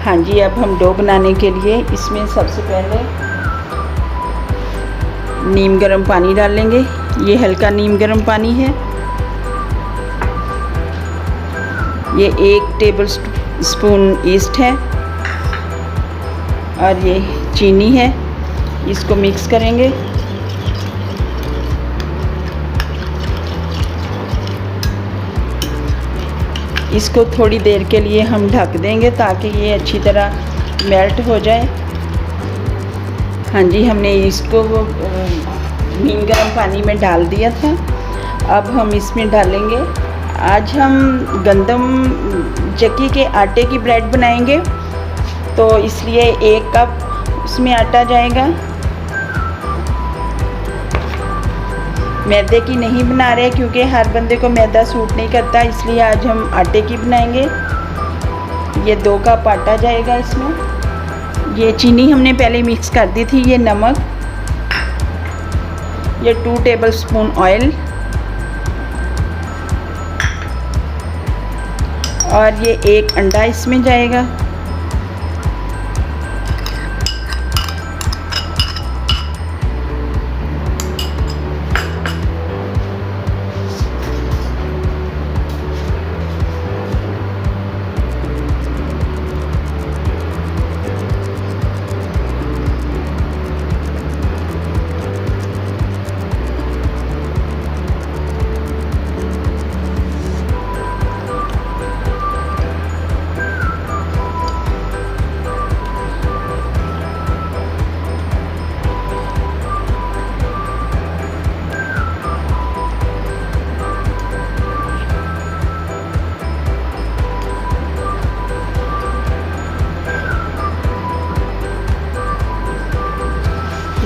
हाँ जी, अब हम डो बनाने के लिए इसमें सबसे पहले नीम गर्म पानी डाल लेंगे। ये हल्का नीम गर्म पानी है। ये 1 टेबल स्पून ईस्ट है और ये चीनी है। इसको मिक्स करेंगे। इसको थोड़ी देर के लिए हम ढक देंगे ताकि ये अच्छी तरह मेल्ट हो जाए। हाँ जी, हमने इसको नीम गर्म पानी में डाल दिया था। अब हम इसमें डालेंगे, आज हम गंदम चक्की के आटे की ब्रेड बनाएंगे, तो इसलिए 1 कप उसमें आटा जाएगा। मैदे की नहीं बना रहे क्योंकि हर बंदे को मैदा सूट नहीं करता, इसलिए आज हम आटे की बनाएंगे। ये 2 कप आटा जाएगा इसमें। ये चीनी हमने पहले मिक्स कर दी थी। ये नमक, ये 2 टेबल स्पून ऑयल और ये 1 अंडा इसमें जाएगा।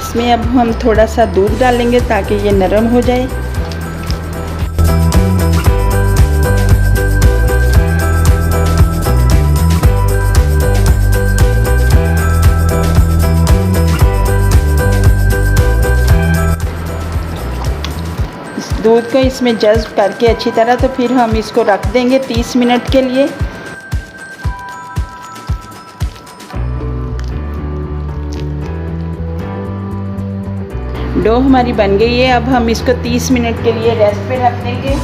इसमें अब हम थोड़ा सा दूध डालेंगे ताकि ये नरम हो जाए। इस दूध को इसमें जज्ब करके अच्छी तरह, तो फिर हम इसको रख देंगे 30 मिनट के लिए। डो हमारी बन गई है। अब हम इसको 30 मिनट के लिए रेस्ट पे रख देंगे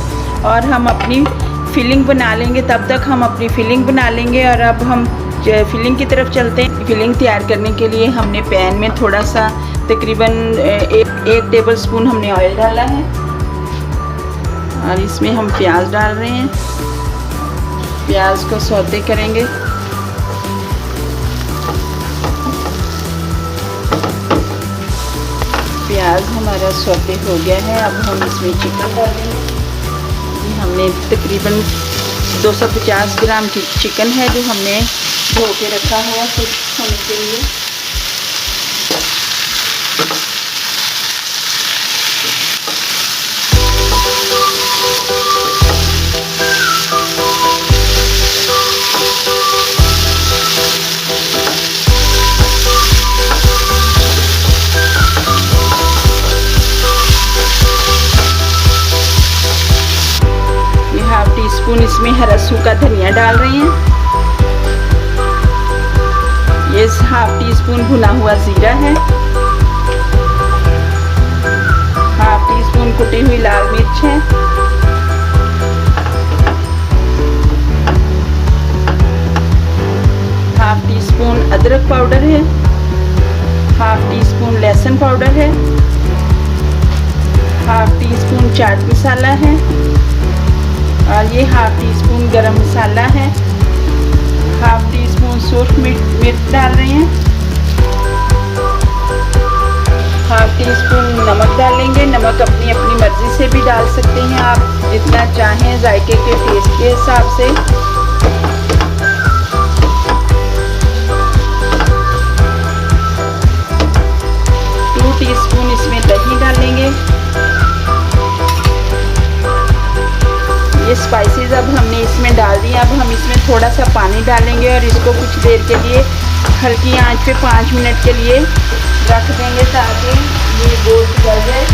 और हम अपनी फिलिंग बना लेंगे। तब तक हम अपनी फिलिंग बना लेंगे और अब हम फिलिंग की तरफ चलते हैं। फिलिंग तैयार करने के लिए हमने पैन में थोड़ा सा तकरीबन 1 टेबल स्पून हमने ऑयल डाला है और इसमें हम प्याज डाल रहे हैं। प्याज को सौते करेंगे। प्याज हमारा सौते हो गया है। अब हम इसमें चिकन डालेंगे। हमने तकरीबन 250 ग्राम की चिकन है जो हमने धो के रखा हुआ कुक होने के लिए। टीस्पून इसमें हरा सूखा धनिया डाल रहे हैं। ये 1/2 टीस्पून भुना हुआ जीरा है। 1/2 टीस्पून कुटी हुई लाल मिर्च है। 1/2 टीस्पून अदरक पाउडर है। 1/2 टीस्पून लहसुन पाउडर है। 1/2 टीस्पून चाट मसाला है और ये 1/2 टीस्पून गरम मसाला है। 1/2 टीस्पून सूर्ख मिर्च डाल रहे हैं। 1/2 टीस्पून नमक डालेंगे। नमक अपनी अपनी मर्ज़ी से भी डाल सकते हैं, आप जितना चाहें जायके के टेस्ट के हिसाब से। 2 टीस्पून इसमें दही डालेंगे। ये स्पाइसेस अब हमने इसमें डाल दिए। अब हम इसमें थोड़ा सा पानी डालेंगे और इसको कुछ देर के लिए हल्की आंच पे 5 मिनट के लिए रख देंगे ताकि ये गोश्त गल जाए।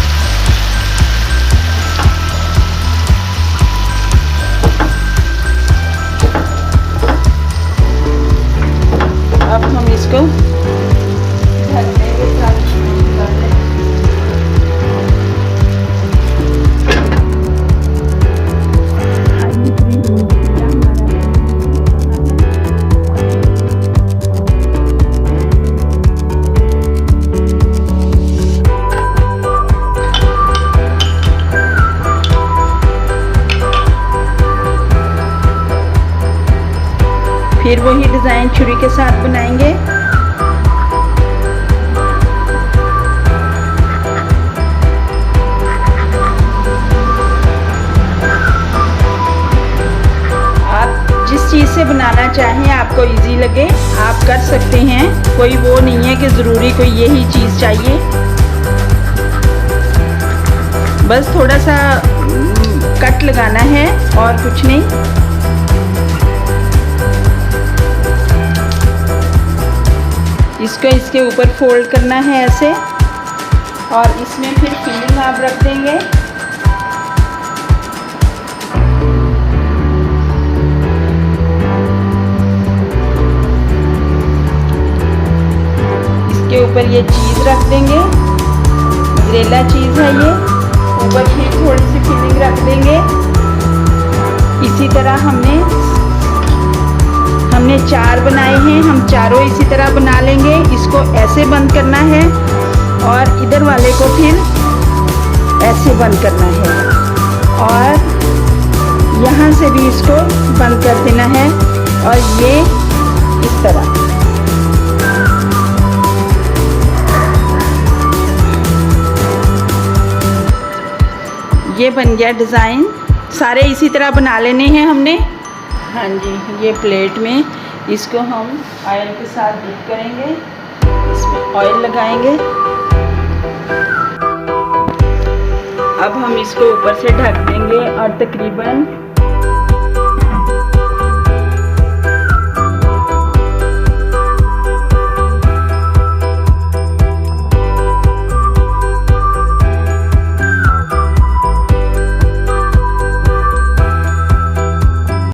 फिर वही डिज़ाइन छुरी के साथ बनाएंगे। चीज़ से बनाना चाहें, आपको इजी लगे आप कर सकते हैं, कोई वो नहीं है कि ज़रूरी कोई यही चीज़ चाहिए। बस थोड़ा सा कट लगाना है और कुछ नहीं। इसको इसके ऊपर फोल्ड करना है ऐसे, और इसमें फिर फिलिंग आप रख देंगे। के ऊपर ये चीज़ रख देंगे, मोज़रेला चीज़ है ये। ऊपर फिर थोड़ी सी फिलिंग रख देंगे। इसी तरह हमने 4 बनाए हैं, हम चारों इसी तरह बना लेंगे। इसको ऐसे बंद करना है और इधर वाले को फिर ऐसे बंद करना है, और यहाँ से भी इसको बंद कर देना है, और ये इस तरह। ये बन गया डिज़ाइन। सारे इसी तरह बना लेने हैं हमने। हाँ जी, ये प्लेट में इसको हम ऑयल के साथ डिप करेंगे, इसमें ऑयल लगाएंगे। अब हम इसको ऊपर से ढक देंगे और तकरीबन